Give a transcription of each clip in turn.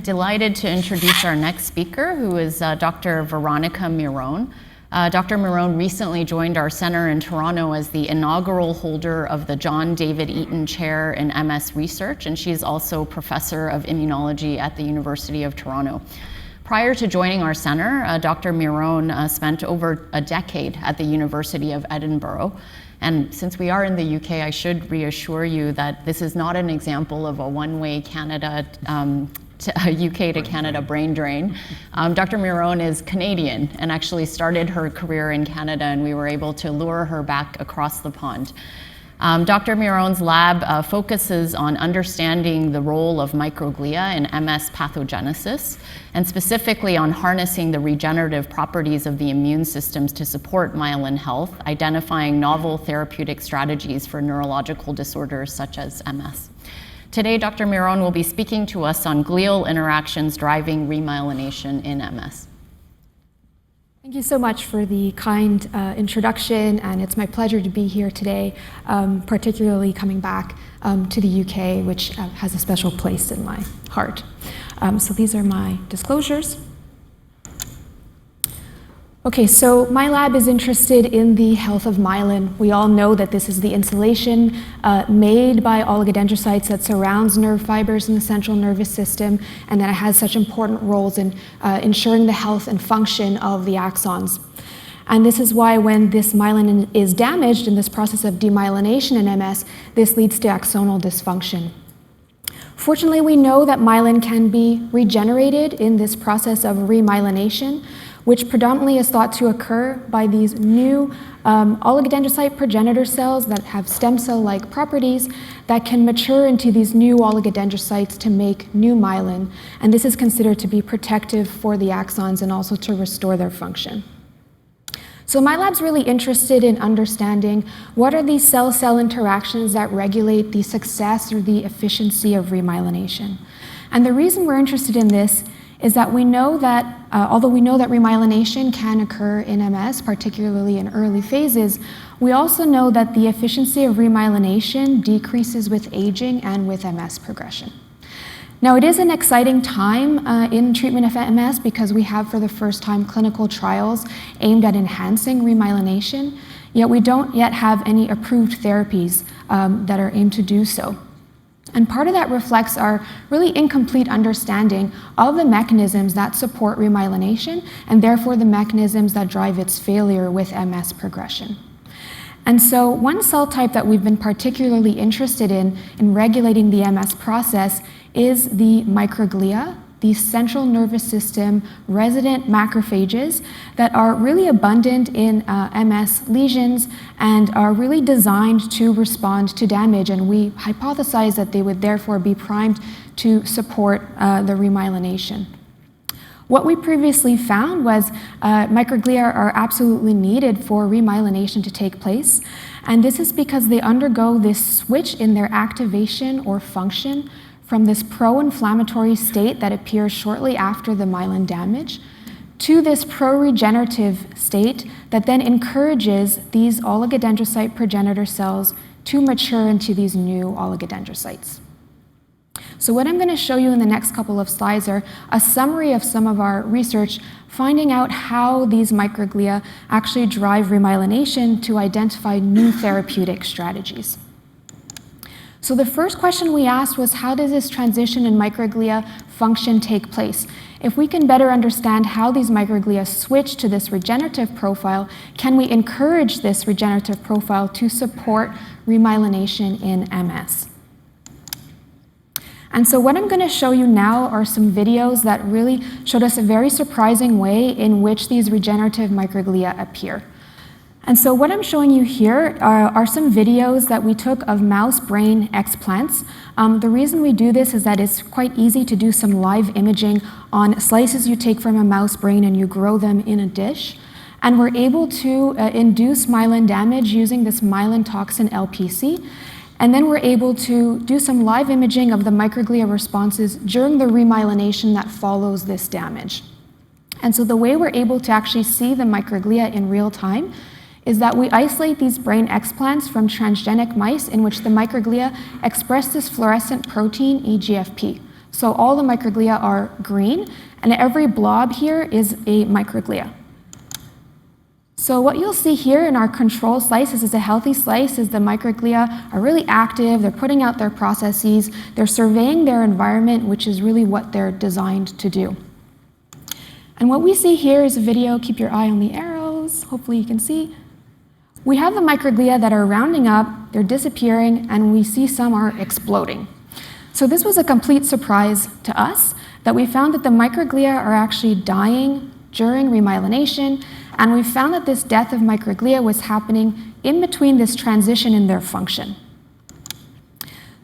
delighted to introduce our next speaker, who is Dr. Veronique Miron. Dr. Miron recently joined our center in Toronto as the inaugural holder of the John David Eaton Chair in MS Research, and she is also Professor of Immunology at the University of Toronto. Prior to joining our center, Dr. Miron spent over a decade at the University of Edinburgh. And since we are in the UK, I should reassure you that this is not an example of a one-way Canada UK to Canada brain drain. Dr. Miron is Canadian and actually started her career in Canada, and we were able to lure her back across the pond. Dr. Miron's lab focuses on understanding the role of microglia in MS pathogenesis, and specifically on harnessing the regenerative properties of the immune systems to support myelin health, identifying novel therapeutic strategies for neurological disorders such as MS. Today, Dr. Miron will be speaking to us on glial interactions driving remyelination in MS. Thank you so much for the kind introduction, and it's my pleasure to be here today, particularly coming back to the UK, which has a special place in my heart. So these are my disclosures. Okay, so my lab is interested in the health of myelin. We all know that this is the insulation made by oligodendrocytes that surrounds nerve fibers in the central nervous system, and that it has such important roles in ensuring the health and function of the axons. And this is why when this myelin is damaged in this process of demyelination in MS, this leads to axonal dysfunction. Fortunately, we know that myelin can be regenerated in this process of remyelination, which predominantly is thought to occur by these new oligodendrocyte progenitor cells that have stem cell-like properties that can mature into these new oligodendrocytes to make new myelin. And this is considered to be protective for the axons and also to restore their function. So my lab's really interested in understanding what are these cell-cell interactions that regulate the success or the efficiency of remyelination. And the reason we're interested in this is that we know that, although we know that remyelination can occur in MS, particularly in early phases, we also know that the efficiency of remyelination decreases with aging and with MS progression. Now, it is an exciting time in treatment of MS because we have for the first time clinical trials aimed at enhancing remyelination, yet we don't yet have any approved therapies that are aimed to do so. And part of that reflects our really incomplete understanding of the mechanisms that support remyelination and therefore the mechanisms that drive its failure with MS progression. And so one cell type that we've been particularly interested in regulating the MS process is the microglia, the central nervous system resident macrophages that are really abundant in MS lesions and are really designed to respond to damage. And we hypothesize that they would therefore be primed to support the remyelination. What we previously found was microglia are absolutely needed for remyelination to take place. And this is because they undergo this switch in their activation or function from this pro-inflammatory state that appears shortly after the myelin damage to this pro-regenerative state that then encourages these oligodendrocyte progenitor cells to mature into these new oligodendrocytes. So what I'm going to show you in the next couple of slides are a summary of some of our research finding out how these microglia actually drive remyelination to identify new therapeutic strategies. So the first question we asked was, how does this transition in microglia function take place? If we can better understand how these microglia switch to this regenerative profile, can we encourage this regenerative profile to support remyelination in MS? And so what I'm going to show you now are some videos that really showed us a very surprising way in which these regenerative microglia appear. And so what I'm showing you here are some videos that we took of mouse brain explants. The reason we do this is that it's quite easy to do some live imaging on slices you take from a mouse brain and you grow them in a dish. And we're able to induce myelin damage using this myelin toxin LPC. And then we're able to do some live imaging of the microglia responses during the remyelination that follows this damage. And so the way we're able to actually see the microglia in real time is that we isolate these brain explants from transgenic mice in which the microglia express this fluorescent protein, EGFP. So all the microglia are green, and every blob here is a microglia. So what you'll see here in our control slice, this is a healthy slice, is the microglia are really active, they're putting out their processes, they're surveying their environment, which is really what they're designed to do. And what we see here is a video, keep your eye on the arrows, hopefully you can see. We have the microglia that are rounding up, they're disappearing, and we see some are exploding. So this was a complete surprise to us, that we found that the microglia are actually dying during remyelination, and we found that this death of microglia was happening in between this transition in their function.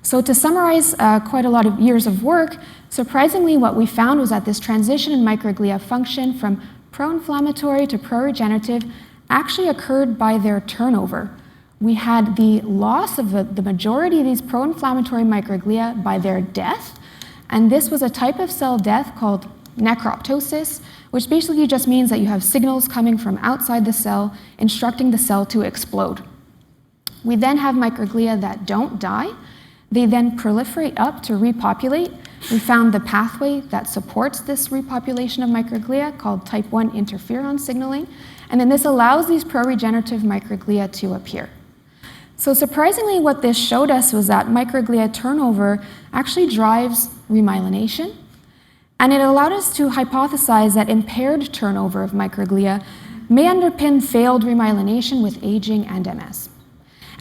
So to summarize quite a lot of years of work, surprisingly what we found was that this transition in microglia function from pro-inflammatory to pro-regenerative actually occurred by their turnover. We had the loss of the majority of these pro-inflammatory microglia by their death, and this was a type of cell death called necroptosis, which basically just means that you have signals coming from outside the cell instructing the cell to explode. We then have microglia that don't die. They then proliferate up to repopulate. We found the pathway that supports this repopulation of microglia called type 1 interferon signaling, and then this allows these pro-regenerative microglia to appear. So surprisingly, what this showed us was that microglia turnover actually drives remyelination, and it allowed us to hypothesize that impaired turnover of microglia may underpin failed remyelination with aging and MS.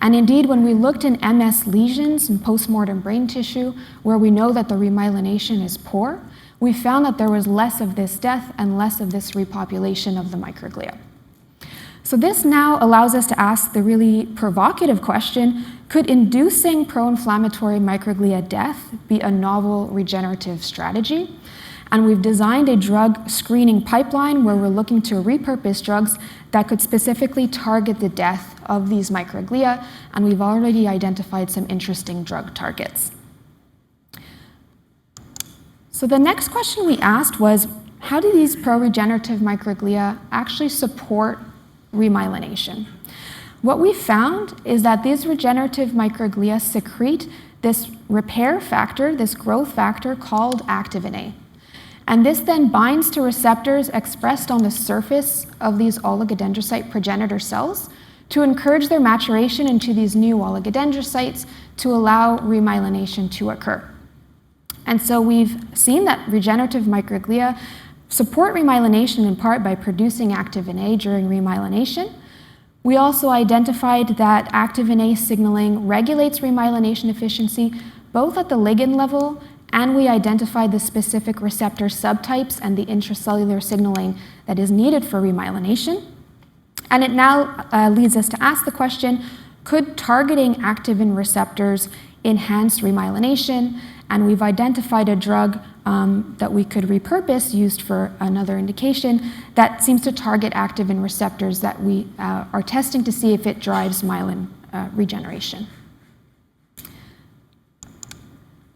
And indeed, when we looked in MS lesions in postmortem brain tissue, where we know that the remyelination is poor, we found that there was less of this death and less of this repopulation of the microglia. So this now allows us to ask the really provocative question, could inducing pro-inflammatory microglia death be a novel regenerative strategy? And we've designed a drug screening pipeline where we're looking to repurpose drugs that could specifically target the death of these microglia, and we've already identified some interesting drug targets. So the next question we asked was, how do these pro-regenerative microglia actually support remyelination? What we found is that these regenerative microglia secrete this repair factor, this growth factor called activin A. And this then binds to receptors expressed on the surface of these oligodendrocyte progenitor cells to encourage their maturation into these new oligodendrocytes to allow remyelination to occur. And so we've seen that regenerative microglia support remyelination in part by producing activin A during remyelination. We also identified that activin A signaling regulates remyelination efficiency both at the ligand level, and we identified the specific receptor subtypes and the intracellular signaling that is needed for remyelination. And it now leads us to ask the question, could targeting activin receptors enhance remyelination? And we've identified a drug that we could repurpose, used for another indication, that seems to target activin receptors that we are testing to see if it drives myelin regeneration.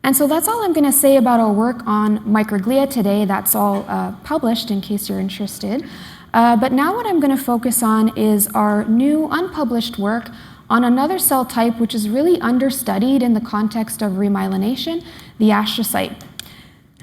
And so that's all I'm going to say about our work on microglia today. That's all published in case you're interested. But now what I'm going to focus on is our new unpublished work on another cell type which is really understudied in the context of remyelination, the astrocyte.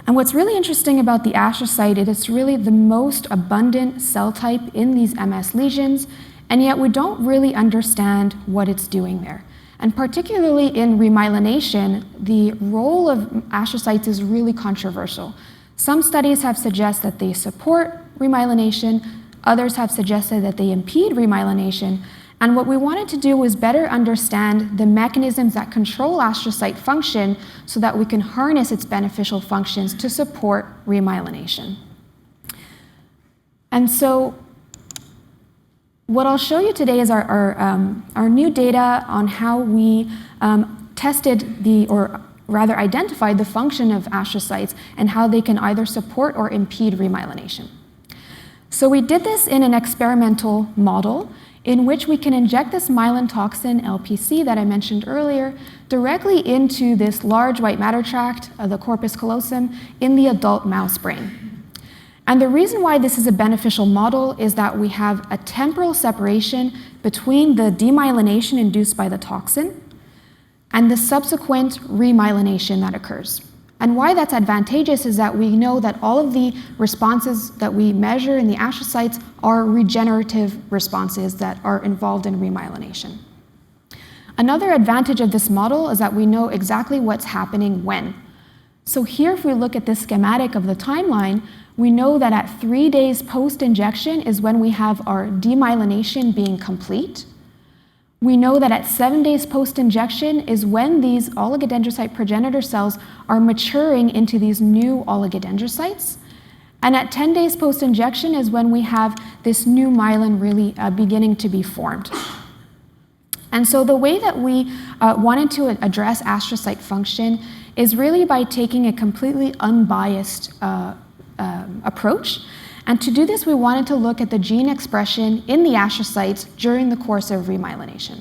And what's really interesting about the astrocyte is it's really the most abundant cell type in these MS lesions, and yet we don't really understand what it's doing there. And particularly in remyelination, the role of astrocytes is really controversial. Some studies have suggested that they support remyelination, others have suggested that they impede remyelination, and what we wanted to do was better understand the mechanisms that control astrocyte function so that we can harness its beneficial functions to support remyelination. And so what I'll show you today is our new data on how we tested or rather identified the function of astrocytes and how they can either support or impede remyelination. So we did this in an experimental model in which we can inject this myelin toxin, LPC, that I mentioned earlier, directly into this large white matter tract, the corpus callosum, in the adult mouse brain. And the reason why this is a beneficial model is that we have a temporal separation between the demyelination induced by the toxin and the subsequent remyelination that occurs. And why that's advantageous is that we know that all of the responses that we measure in the astrocytes are regenerative responses that are involved in remyelination. Another advantage of this model is that we know exactly what's happening when. So here, if we look at this schematic of the timeline, we know that at 3 days post-injection is when we have our demyelination being complete. We know that at 7 days post-injection is when these oligodendrocyte progenitor cells are maturing into these new oligodendrocytes. And at 10 days post-injection is when we have this new myelin really beginning to be formed. And so the way that we wanted to address astrocyte function is really by taking a completely unbiased approach. And to do this, we wanted to look at the gene expression in the astrocytes during the course of remyelination.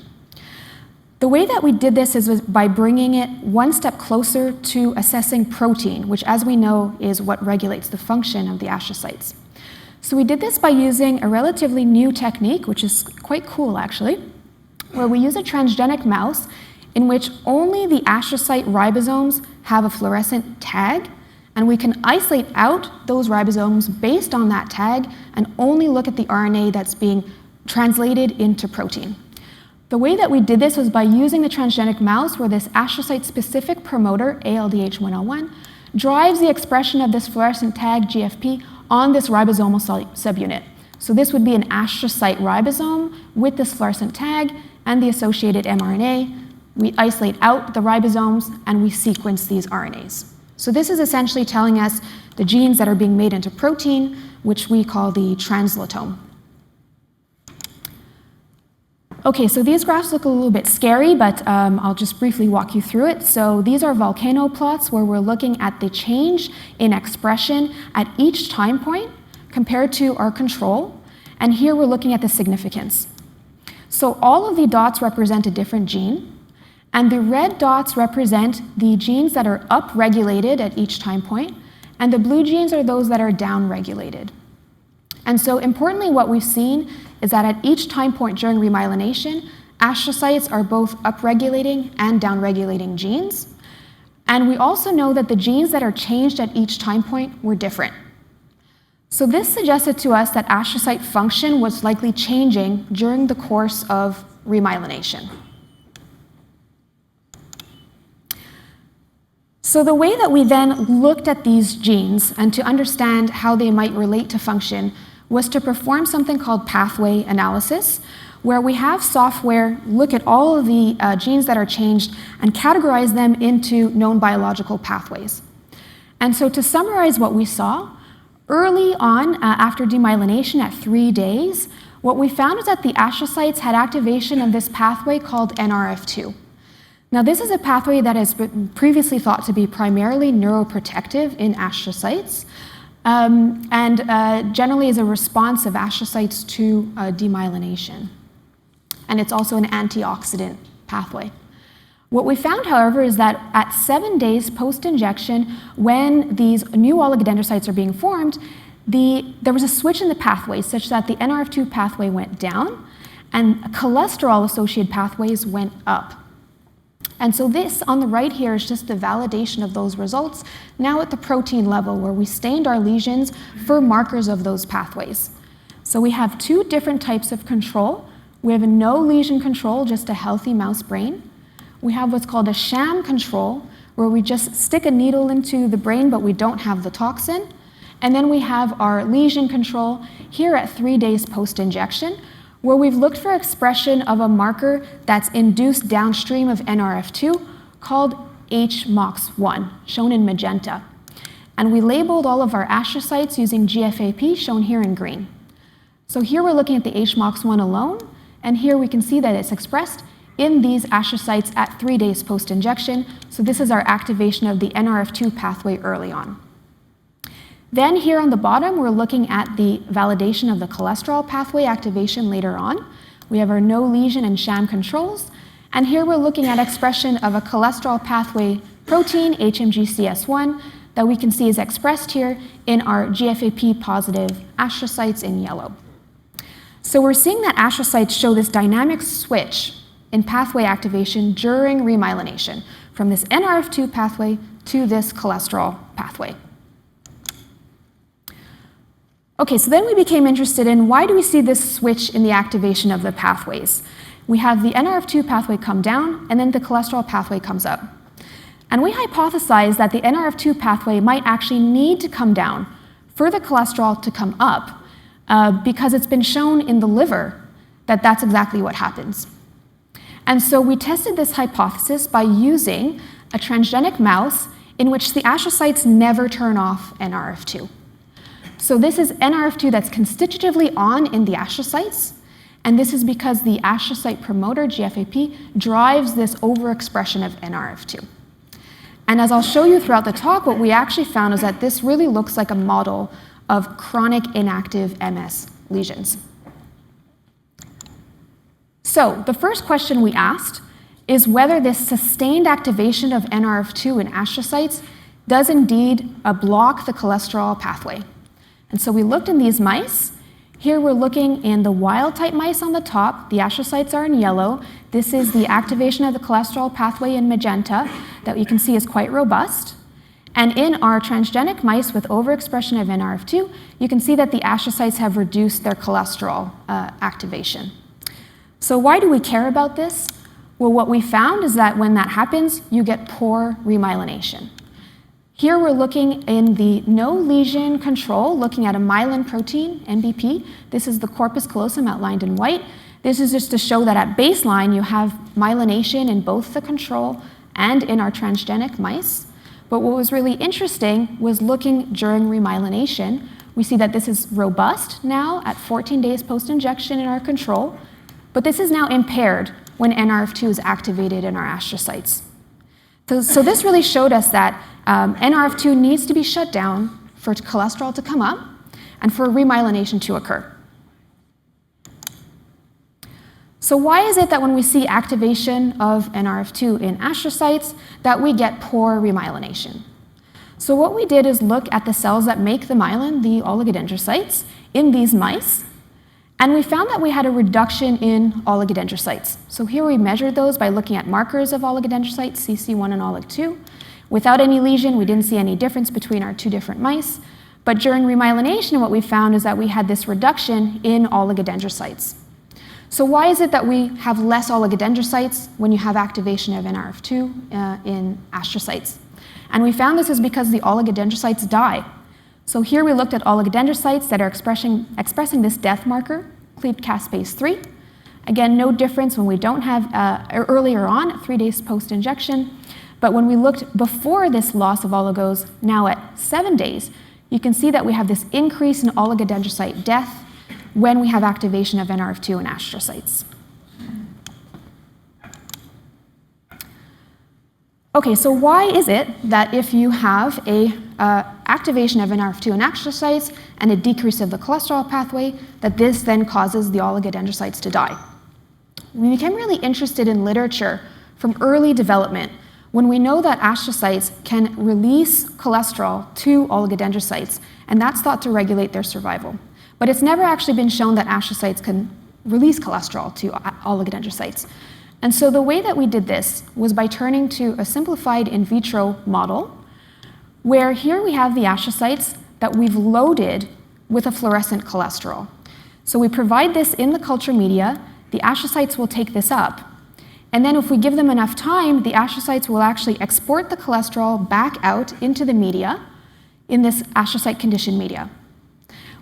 The way that we did this is by bringing it one step closer to assessing protein, which, as we know, is what regulates the function of the astrocytes. So we did this by using a relatively new technique, which is quite cool, actually, where we use a transgenic mouse in which only the astrocyte ribosomes have a fluorescent tag, and we can isolate out those ribosomes based on that tag and only look at the RNA that's being translated into protein. The way that we did this was by using the transgenic mouse where this astrocyte-specific promoter, ALDH1L1, drives the expression of this fluorescent tag, GFP, on this ribosomal subunit. So this would be an astrocyte ribosome with this fluorescent tag and the associated mRNA. We isolate out the ribosomes and we sequence these RNAs. So this is essentially telling us the genes that are being made into protein, which we call the translatome. Okay, so these graphs look a little bit scary, but I'll just briefly walk you through it. So these are volcano plots where we're looking at the change in expression at each time point compared to our control. And here we're looking at the significance. So all of the dots represent a different gene. And the red dots represent the genes that are upregulated at each time point, and the blue genes are those that are downregulated. And so importantly, what we've seen is that at each time point during remyelination, astrocytes are both upregulating and downregulating genes. And we also know that the genes that are changed at each time point were different. So this suggested to us that astrocyte function was likely changing during the course of remyelination. So the way that we then looked at these genes and to understand how they might relate to function was to perform something called pathway analysis, where we have software look at all of the genes that are changed and categorize them into known biological pathways. And so to summarize what we saw, early on after demyelination at 3 days, what we found was that the astrocytes had activation of this pathway called NRF2. Now, this is a pathway that has been previously thought to be primarily neuroprotective in astrocytes and generally is a response of astrocytes to demyelination. And it's also an antioxidant pathway. What we found, however, is that at 7 days post-injection, when these new oligodendrocytes are being formed, there was a switch in the pathway such that the NRF2 pathway went down and cholesterol-associated pathways went up. And so this on the right here is just the validation of those results, now at the protein level, where we stained our lesions for markers of those pathways. So we have 2 different types of control. We have a no lesion control, just a healthy mouse brain. We have what's called a sham control, where we just stick a needle into the brain, but we don't have the toxin. And then we have our lesion control here at 3 days post-injection, where we've looked for expression of a marker that's induced downstream of NRF2 called HMOX1, shown in magenta. And we labeled all of our astrocytes using GFAP, shown here in green. So here we're looking at the HMOX1 alone, and here we can see that it's expressed in these astrocytes at 3 days post-injection. So this is our activation of the NRF2 pathway early on. Then here on the bottom, we're looking at the validation of the cholesterol pathway activation later on. We have our no lesion and sham controls. And here we're looking at expression of a cholesterol pathway protein, HMGCS1, that we can see is expressed here in our GFAP positive astrocytes in yellow. So we're seeing that astrocytes show this dynamic switch in pathway activation during remyelination, from this NRF2 pathway to this cholesterol pathway. Okay, so then we became interested in why do we see this switch in the activation of the pathways? We have the NRF2 pathway come down, and then the cholesterol pathway comes up. And we hypothesized that the NRF2 pathway might actually need to come down for the cholesterol to come up, because it's been shown in the liver that that's exactly what happens. And so we tested this hypothesis by using a transgenic mouse in which the astrocytes never turn off NRF2. So this is NRF2 that's constitutively on in the astrocytes, and this is because the astrocyte promoter, GFAP, drives this overexpression of NRF2. And as I'll show you throughout the talk, what we actually found is that this really looks like a model of chronic inactive MS lesions. So the first question we asked is whether this sustained activation of NRF2 in astrocytes does indeed block the cholesterol pathway. And so we looked in these mice. Here we're looking in the wild-type mice on the top. The astrocytes are in yellow. This is the activation of the cholesterol pathway in magenta that you can see is quite robust. And in our transgenic mice with overexpression of NRF2, you can see that the astrocytes have reduced their cholesterol activation. So why do we care about this? Well, what we found is that when that happens, you get poor remyelination. Here we're looking in the no lesion control, looking at a myelin protein, MBP. This is the corpus callosum outlined in white. This is just to show that at baseline you have myelination in both the control and in our transgenic mice. But what was really interesting was looking during remyelination. We see that this is robust now at 14 days post-injection in our control, but this is now impaired when NRF2 is activated in our astrocytes. So this really showed us that NRF2 needs to be shut down for cholesterol to come up and for remyelination to occur. So why is it that when we see activation of NRF2 in astrocytes that we get poor remyelination? So what we did is look at the cells that make the myelin, the oligodendrocytes, in these mice, and we found that we had a reduction in oligodendrocytes. So here we measured those by looking at markers of oligodendrocytes, CC1 and OLIG2. Without any lesion, we didn't see any difference between our two different mice. But during remyelination, what we found is that we had this reduction in oligodendrocytes. So why is it that we have less oligodendrocytes when you have activation of NRF2 in astrocytes? And we found this is because the oligodendrocytes die. So here we looked at oligodendrocytes that are expressing this death marker, cleaved caspase 3. Again, no difference when we don't have earlier on, 3 days post-injection. But when we looked before this loss of oligos, now at 7 days, you can see that we have this increase in oligodendrocyte death when we have activation of NRF2 in astrocytes. Okay, so why is it that if you have a activation of NRF2 in astrocytes and a decrease of the cholesterol pathway, that this then causes the oligodendrocytes to die? We became really interested in literature from early development when we know that astrocytes can release cholesterol to oligodendrocytes, and that's thought to regulate their survival. But it's never actually been shown that astrocytes can release cholesterol to oligodendrocytes. And so the way that we did this was by turning to a simplified in vitro model, where here we have the astrocytes that we've loaded with a fluorescent cholesterol. So we provide this in the culture media, the astrocytes will take this up, and then if we give them enough time, the astrocytes will actually export the cholesterol back out into the media in this astrocyte conditioned media.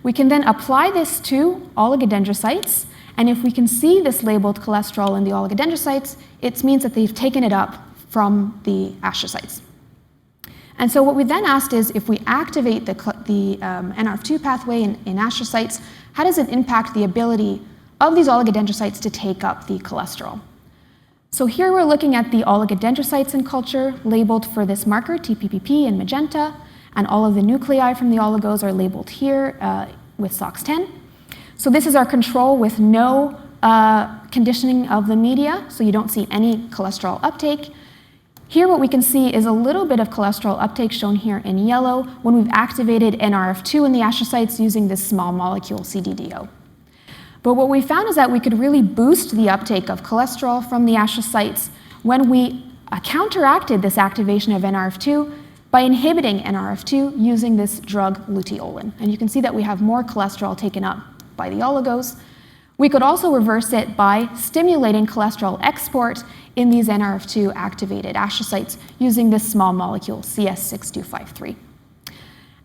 We can then apply this to oligodendrocytes, and if we can see this labeled cholesterol in the oligodendrocytes, it means that they've taken it up from the astrocytes. And so what we then asked is, if we activate the NRF2 pathway in astrocytes, how does it impact the ability of these oligodendrocytes to take up the cholesterol? So here we're looking at the oligodendrocytes in culture labeled for this marker, TPPP in magenta, and all of the nuclei from the oligos are labeled here with SOX10. So this is our control with no conditioning of the media, so you don't see any cholesterol uptake. Here what we can see is a little bit of cholesterol uptake shown here in yellow when we've activated NRF2 in the astrocytes using this small molecule CDDO. But what we found is that we could really boost the uptake of cholesterol from the astrocytes when we counteracted this activation of NRF2 by inhibiting NRF2 using this drug luteolin. And you can see that we have more cholesterol taken up by the oligos. We could also reverse it by stimulating cholesterol export in these NRF2 activated astrocytes using this small molecule, CS6253.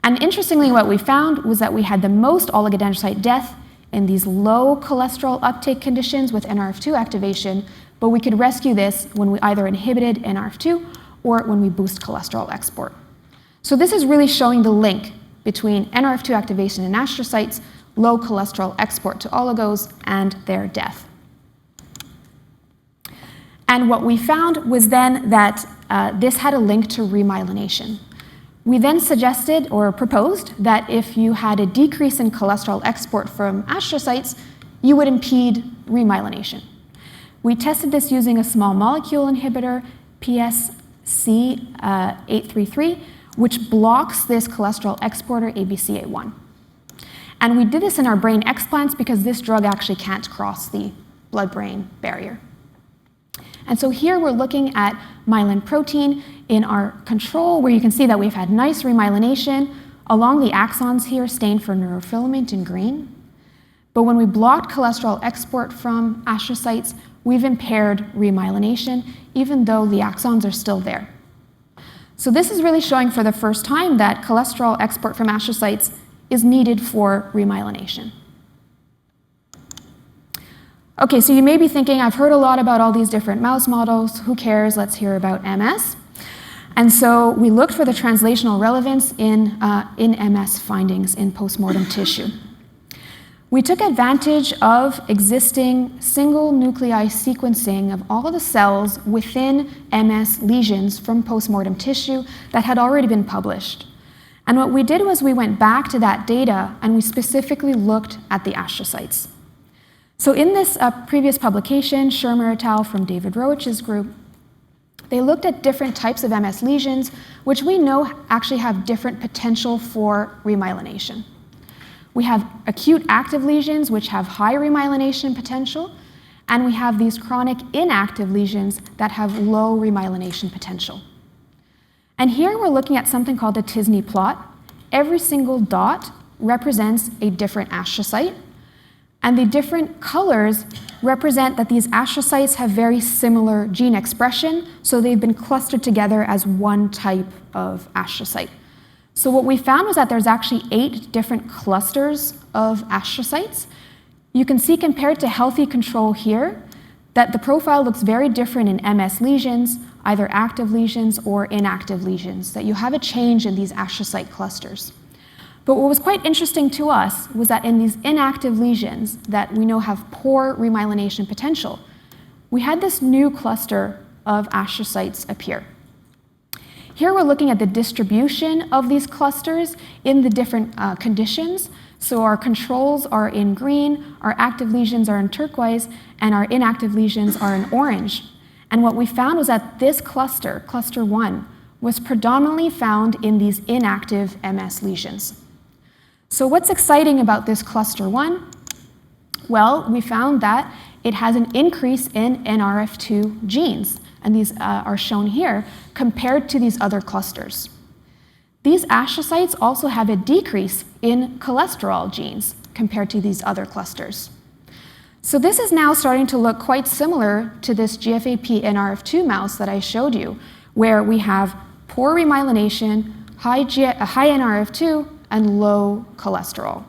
And interestingly, what we found was that we had the most oligodendrocyte death in these low cholesterol uptake conditions with NRF2 activation, but we could rescue this when we either inhibited NRF2 or when we boost cholesterol export. So this is really showing the link between NRF2 activation in astrocytes, low cholesterol export to oligos, and their death. And what we found was then that this had a link to remyelination. We then suggested or proposed that if you had a decrease in cholesterol export from astrocytes, you would impede remyelination. We tested this using a small molecule inhibitor, PSC833, which blocks this cholesterol exporter, ABCA1. And we did this in our brain explants because this drug actually can't cross the blood-brain barrier. And so here we're looking at myelin protein in our control, where you can see that we've had nice remyelination along the axons here, stained for neurofilament in green. But when we blocked cholesterol export from astrocytes, we've impaired remyelination, even though the axons are still there. So this is really showing for the first time that cholesterol export from astrocytes is needed for remyelination. Okay, so you may be thinking, I've heard a lot about all these different mouse models. Who cares? Let's hear about MS. And so we looked for the translational relevance in MS findings in postmortem tissue. We took advantage of existing single nuclei sequencing of all the cells within MS lesions from postmortem tissue that had already been published. And what we did was we went back to that data and we specifically looked at the astrocytes. So in this previous publication, Shermer et al. From David Rowich's group, they looked at different types of MS lesions, which we know actually have different potential for remyelination. We have acute active lesions, which have high remyelination potential, and we have these chronic inactive lesions that have low remyelination potential. And here we're looking at something called a Tisney plot. Every single dot represents a different astrocyte, and the different colors represent that these astrocytes have very similar gene expression, so they've been clustered together as one type of astrocyte. So what we found was that there's actually 8 different clusters of astrocytes. You can see compared to healthy control here that the profile looks very different in MS lesions, either active lesions or inactive lesions, that you have a change in these astrocyte clusters. But what was quite interesting to us was that in these inactive lesions that we know have poor remyelination potential, we had this new cluster of astrocytes appear. Here we're looking at the distribution of these clusters in the different conditions. So our controls are in green, our active lesions are in turquoise, and our inactive lesions are in orange. And what we found was that this cluster, cluster 1, was predominantly found in these inactive MS lesions. So what's exciting about this cluster 1? Well, we found that it has an increase in NRF2 genes, and these are shown here, compared to these other clusters. These astrocytes also have a decrease in cholesterol genes compared to these other clusters. So this is now starting to look quite similar to this GFAP NRF2 mouse that I showed you, where we have poor remyelination, high NRF2, and low cholesterol.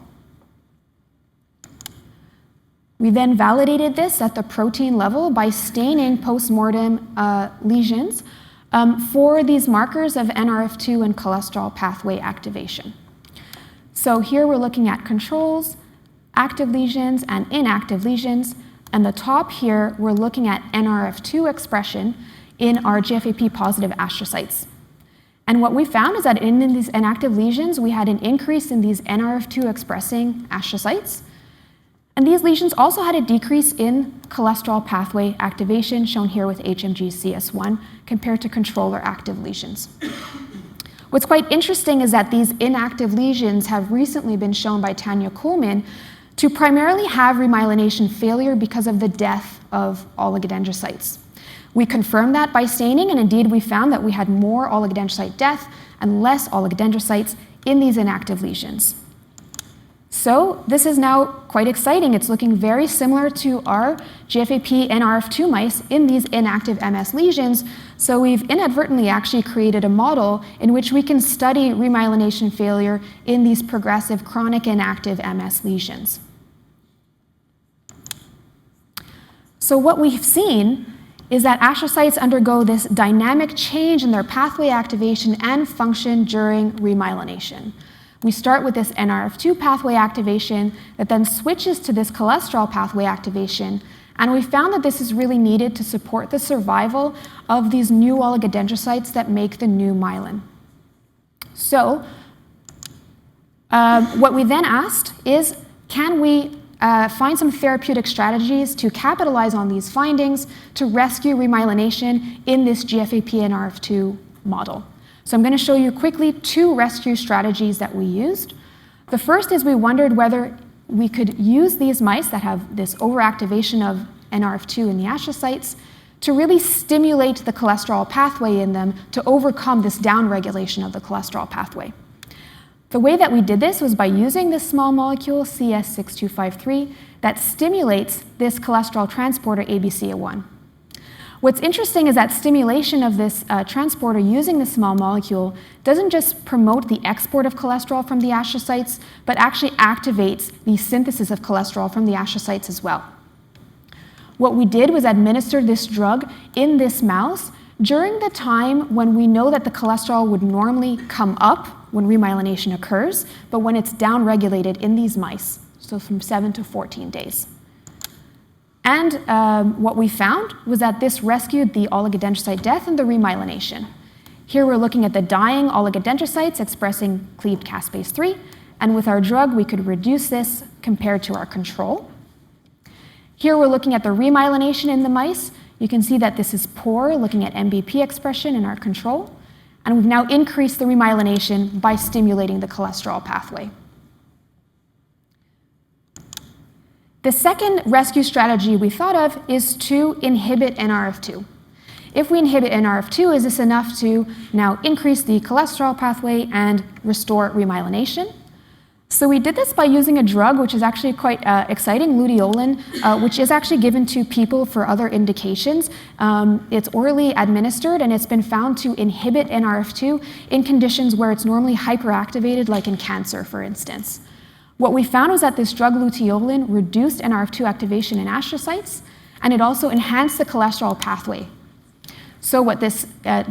We then validated this at the protein level by staining postmortem lesions for these markers of NRF2 and cholesterol pathway activation. So here we're looking at controls, active lesions, and inactive lesions. And the top here, we're looking at NRF2 expression in our GFAP positive astrocytes. And what we found is that in these inactive lesions, we had an increase in these NRF2 expressing astrocytes. And these lesions also had a decrease in cholesterol pathway activation, shown here with HMG-CS1, compared to control or active lesions. What's quite interesting is that these inactive lesions have recently been shown by Tanya Coleman to primarily have remyelination failure because of the death of oligodendrocytes. We confirmed that by staining, and indeed we found that we had more oligodendrocyte death and less oligodendrocytes in these inactive lesions. So this is now quite exciting. It's looking very similar to our GFAP NRF2 mice in these inactive MS lesions. So we've inadvertently actually created a model in which we can study remyelination failure in these progressive chronic inactive MS lesions. So what we've seen is that astrocytes undergo this dynamic change in their pathway activation and function during remyelination. We start with this NRF2 pathway activation that then switches to this cholesterol pathway activation, and we found that this is really needed to support the survival of these new oligodendrocytes that make the new myelin. So what we then asked is, can we find some therapeutic strategies to capitalize on these findings to rescue remyelination in this GFAP NRF2 model? So I'm going to show you quickly 2 rescue strategies that we used. The first is we wondered whether we could use these mice that have this overactivation of NRF2 in the astrocytes to really stimulate the cholesterol pathway in them to overcome this downregulation of the cholesterol pathway. The way that we did this was by using this small molecule, CS6253, that stimulates this cholesterol transporter ABCA1. What's interesting is that stimulation of this transporter using this small molecule doesn't just promote the export of cholesterol from the astrocytes, but actually activates the synthesis of cholesterol from the astrocytes as well. What we did was administer this drug in this mouse during the time when we know that the cholesterol would normally come up when remyelination occurs, but when it's downregulated in these mice, so from 7 to 14 days. And what we found was that this rescued the oligodendrocyte death and the remyelination. Here we're looking at the dying oligodendrocytes expressing cleaved caspase 3, and with our drug we could reduce this compared to our control. Here we're looking at the remyelination in the mice. You can see that this is poor, looking at MBP expression in our control, and we've now increased the remyelination by stimulating the cholesterol pathway. The second rescue strategy we thought of is to inhibit NRF2. If we inhibit NRF2, is this enough to now increase the cholesterol pathway and restore remyelination? So we did this by using a drug which is actually quite exciting, luteolin, which is actually given to people for other indications. It's orally administered, and it's been found to inhibit NRF2 in conditions where it's normally hyperactivated, like in cancer, for instance. What we found was that this drug luteolin reduced NRF2 activation in astrocytes, and it also enhanced the cholesterol pathway. So what this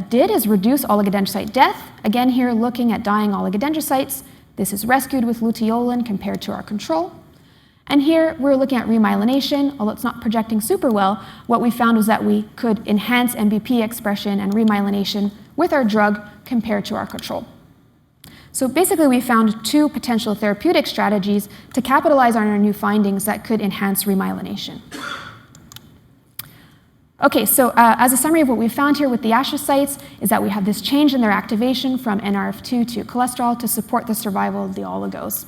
did is reduce oligodendrocyte death. Again, here looking at dying oligodendrocytes. This is rescued with luteolin compared to our control. And here we're looking at remyelination. Although it's not projecting super well, what we found was that we could enhance MBP expression and remyelination with our drug compared to our control. So basically we found 2 potential therapeutic strategies to capitalize on our new findings that could enhance remyelination. Okay, so as a summary of what we found here with the astrocytes is that we have this change in their activation from NRF2 to cholesterol to support the survival of the oligos.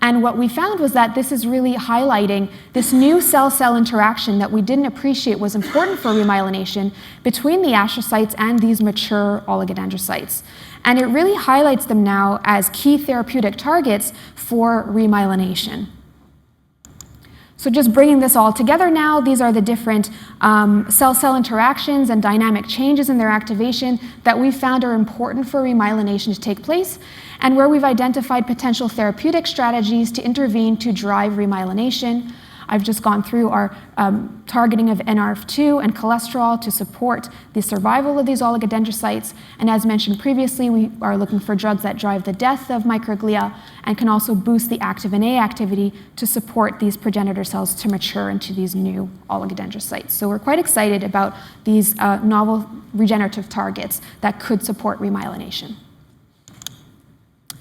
And what we found was that this is really highlighting this new cell-cell interaction that we didn't appreciate was important for remyelination between the astrocytes and these mature oligodendrocytes. And it really highlights them now as key therapeutic targets for remyelination. So just bringing this all together now, these are the different cell-cell interactions and dynamic changes in their activation that we found are important for remyelination to take place, and where we've identified potential therapeutic strategies to intervene to drive remyelination. I've just gone through our targeting of NRF2 and cholesterol to support the survival of these oligodendrocytes. And as mentioned previously, we are looking for drugs that drive the death of microglia and can also boost the activin A activity to support these progenitor cells to mature into these new oligodendrocytes. So we're quite excited about these novel regenerative targets that could support remyelination.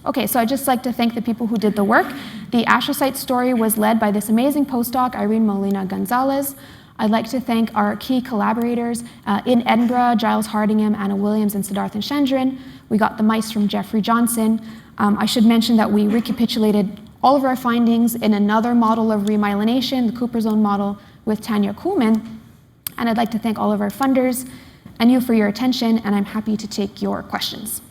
Okay, so I'd just like to thank the people who did the work. The astrocyte story was led by this amazing postdoc, Irene Molina Gonzalez. I'd like to thank our key collaborators in Edinburgh, Giles Hardingham, Anna Williams, and Siddharthan Chandran. We got the mice from Jeffrey Johnson. I should mention that we recapitulated all of our findings in another model of remyelination, the Cooper zone model, with Tanya Kuhlman. And I'd like to thank all of our funders and you for your attention, and I'm happy to take your questions.